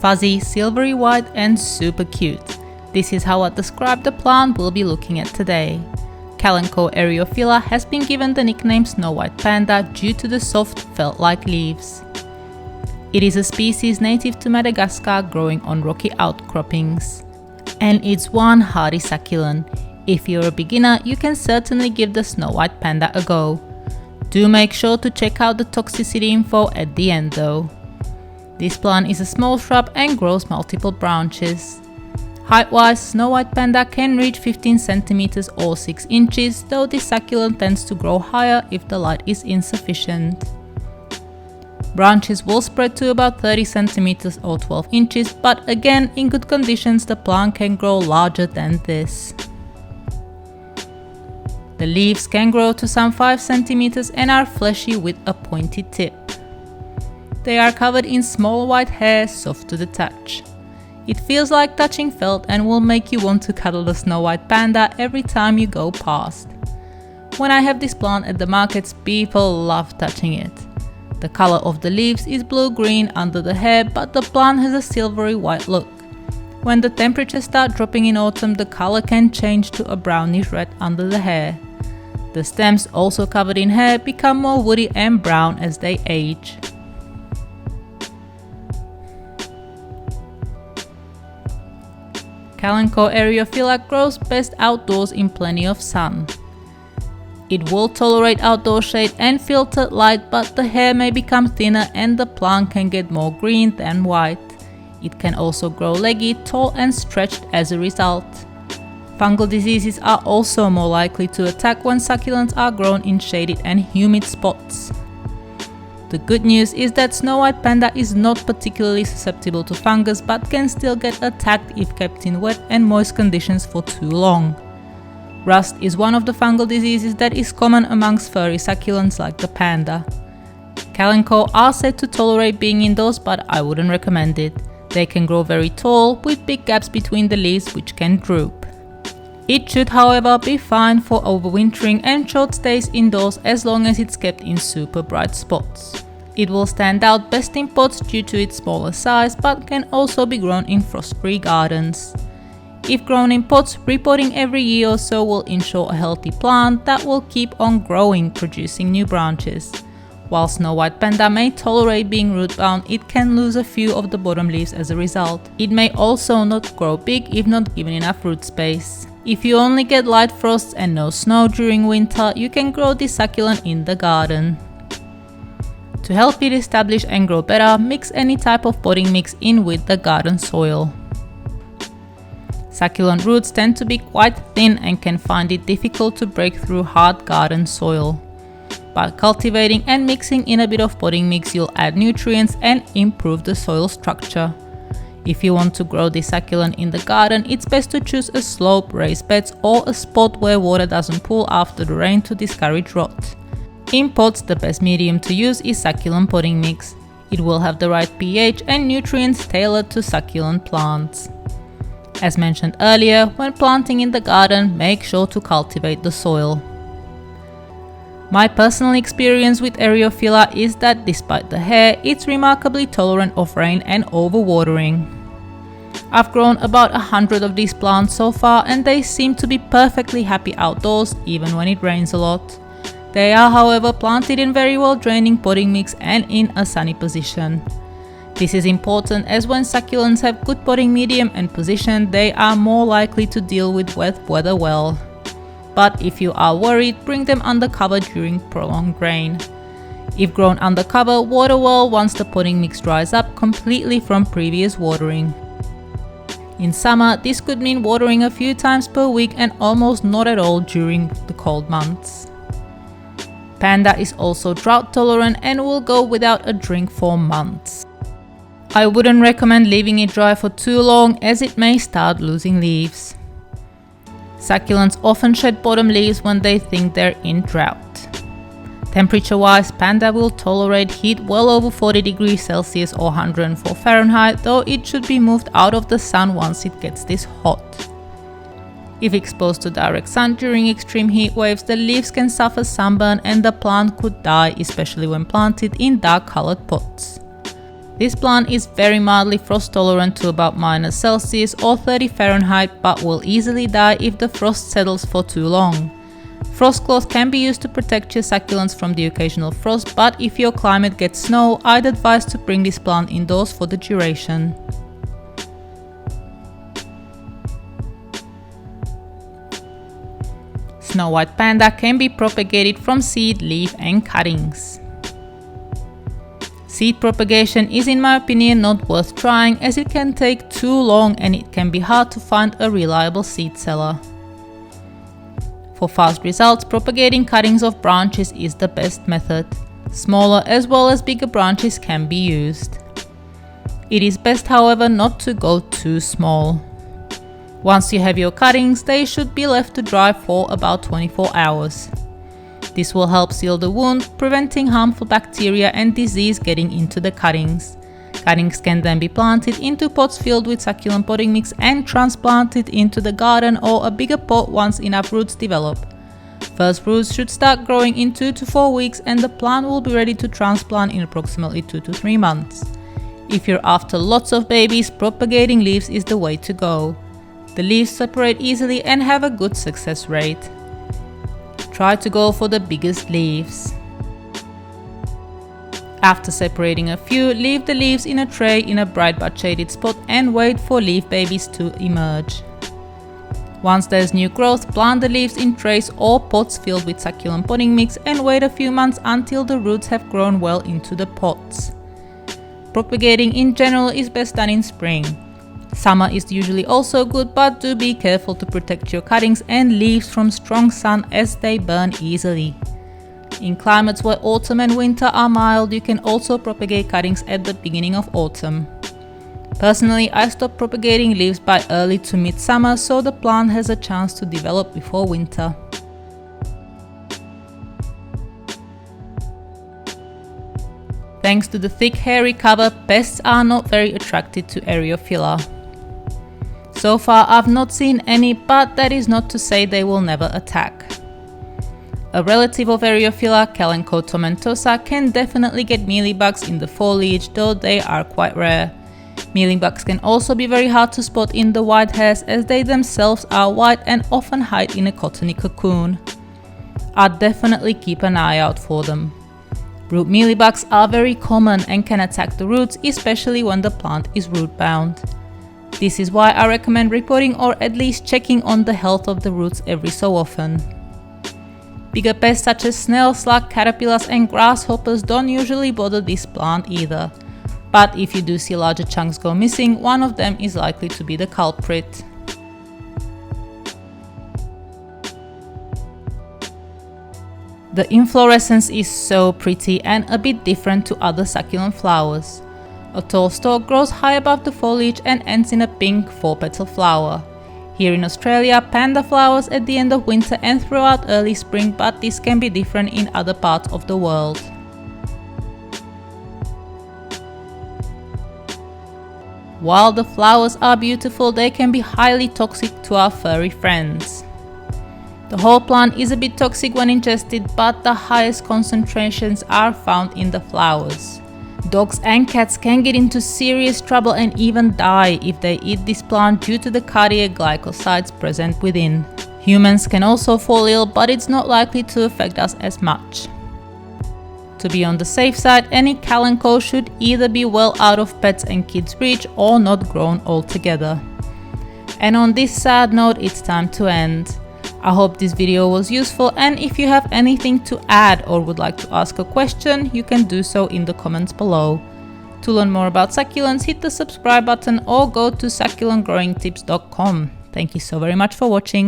fuzzy, silvery white and super cute. This is how I describe the plant we'll be looking at today. Kalanchoe Eriophylla has been given the nickname Snow White Panda due to the soft felt-like leaves. It is a species native to Madagascar growing on rocky outcroppings. And it's one hardy succulent. If you're a beginner, you can certainly give the Snow White Panda a go. Do make sure to check out the toxicity info at the end though. This plant is a small shrub and grows multiple branches. Height-wise, Snow White Panda can reach 15 cm or 6 inches, though this succulent tends to grow higher if the light is insufficient. Branches will spread to about 30 cm or 12 inches, but again, in good conditions the plant can grow larger than this. The leaves can grow to some 5 cm and are fleshy with a pointy tip. They are covered in small white hair, soft to the touch. It feels like touching felt and will make you want to cuddle the Snow White Panda every time you go past. When I have this plant at the markets, people love touching it. The color of the leaves is blue-green under the hair, but the plant has a silvery white look. When the temperatures start dropping in autumn, the color can change to a brownish red under the hair. The stems, also covered in hair, become more woody and brown as they age. Kalanchoe Eriophylla grows best outdoors in plenty of sun. It will tolerate outdoor shade and filtered light, but the hair may become thinner and the plant can get more green than white. It can also grow leggy, tall and stretched as a result. Fungal diseases are also more likely to attack when succulents are grown in shaded and humid spots. The good news is that Snow White Panda is not particularly susceptible to fungus but can still get attacked if kept in wet and moist conditions for too long. Rust is one of the fungal diseases that is common amongst furry succulents like the panda. Kalanchoe are said to tolerate being indoors, but I wouldn't recommend it. They can grow very tall with big gaps between the leaves which can droop. It should however be fine for overwintering and short stays indoors as long as it's kept in super bright spots. It will stand out best in pots due to its smaller size, but can also be grown in frost-free gardens. If grown in pots, repotting every year or so will ensure a healthy plant that will keep on growing, producing new branches. While Snow White Panda may tolerate being root-bound, it can lose a few of the bottom leaves as a result. It may also not grow big if not given enough root space. If you only get light frosts and no snow during winter, you can grow this succulent in the garden. To help it establish and grow better, mix any type of potting mix in with the garden soil. Succulent roots tend to be quite thin and can find it difficult to break through hard garden soil. By cultivating and mixing in a bit of potting mix, you'll add nutrients and improve the soil structure. If you want to grow this succulent in the garden, it's best to choose a slope, raised beds or a spot where water doesn't pool after the rain to discourage rot. In pots, the best medium to use is succulent potting mix. It will have the right pH and nutrients tailored to succulent plants. As mentioned earlier, when planting in the garden, make sure to cultivate the soil. My personal experience with Eriophylla is that despite the hair, it's remarkably tolerant of rain and overwatering. I've grown about 100 of these plants so far and they seem to be perfectly happy outdoors even when it rains a lot. They are however planted in very well draining potting mix and in a sunny position. This is important as when succulents have good potting medium and position, they are more likely to deal with wet weather well. But if you are worried, bring them under cover during prolonged rain. If grown under cover, water well once the potting mix dries up completely from previous watering. In summer, this could mean watering a few times per week and almost not at all during the cold months. Panda is also drought tolerant and will go without a drink for months. I wouldn't recommend leaving it dry for too long as it may start losing leaves. Succulents often shed bottom leaves when they think they're in drought. Temperature-wise, Panda will tolerate heat well over 40 degrees Celsius or 104 Fahrenheit, though it should be moved out of the sun once it gets this hot. If exposed to direct sun during extreme heat waves, the leaves can suffer sunburn and the plant could die, especially when planted in dark-colored pots. This plant is very mildly frost tolerant to about -Celsius or 30 Fahrenheit, but will easily die if the frost settles for too long. Frost cloth can be used to protect your succulents from the occasional frost, but if your climate gets snow, I'd advise to bring this plant indoors for the duration. Snow White Panda can be propagated from seed, leaf and cuttings. Seed propagation is in my opinion not worth trying, as it can take too long and it can be hard to find a reliable seed seller. For fast results, propagating cuttings of branches is the best method. Smaller as well as bigger branches can be used. It is best, however, not to go too small. Once you have your cuttings, they should be left to dry for about 24 hours. This will help seal the wound, preventing harmful bacteria and disease getting into the cuttings. Cuttings can then be planted into pots filled with succulent potting mix and transplanted into the garden or a bigger pot once enough roots develop. First roots should start growing in 2 to 4 weeks and the plant will be ready to transplant in approximately 2 to 3 months. If you're after lots of babies, propagating leaves is the way to go. The leaves separate easily and have a good success rate. Try to go for the biggest leaves. After separating a few, leave the leaves in a tray in a bright but shaded spot and wait for leaf babies to emerge. Once there's new growth, plant the leaves in trays or pots filled with succulent potting mix and wait a few months until the roots have grown well into the pots. Propagating in general is best done in spring. Summer is usually also good, but do be careful to protect your cuttings and leaves from strong sun as they burn easily. In climates where autumn and winter are mild, you can also propagate cuttings at the beginning of autumn. Personally, I stop propagating leaves by early to mid-summer so the plant has a chance to develop before winter. Thanks to the thick hairy cover, pests are not very attracted to Eriophylla. So far I've not seen any, but that is not to say they will never attack. A relative of Eriophylla, Kalanchoe tomentosa, can definitely get mealybugs in the foliage, though they are quite rare. Mealybugs can also be very hard to spot in the white hairs, as they themselves are white and often hide in a cottony cocoon. I'd definitely keep an eye out for them. Root mealybugs are very common and can attack the roots, especially when the plant is root bound. This is why I recommend reporting or at least checking on the health of the roots every so often. Bigger pests such as snails, slug, caterpillars and grasshoppers don't usually bother this plant either. But if you do see larger chunks go missing, one of them is likely to be the culprit. The inflorescence is so pretty and a bit different to other succulent flowers. A tall stalk grows high above the foliage and ends in a pink 4-petal flower. Here in Australia, panda flowers at the end of winter and throughout early spring, but this can be different in other parts of the world. While the flowers are beautiful, they can be highly toxic to our furry friends. The whole plant is a bit toxic when ingested, but the highest concentrations are found in the flowers. Dogs and cats can get into serious trouble and even die if they eat this plant due to the cardiac glycosides present within. Humans can also fall ill, but it's not likely to affect us as much. To be on the safe side, any Kalanchoe should either be well out of pets and kids' reach or not grown altogether. And on this sad note, it's time to end. I hope this video was useful, and if you have anything to add or would like to ask a question, you can do so in the comments below. To learn more about succulents, hit the subscribe button or go to succulentgrowingtips.com. Thank you so very much for watching.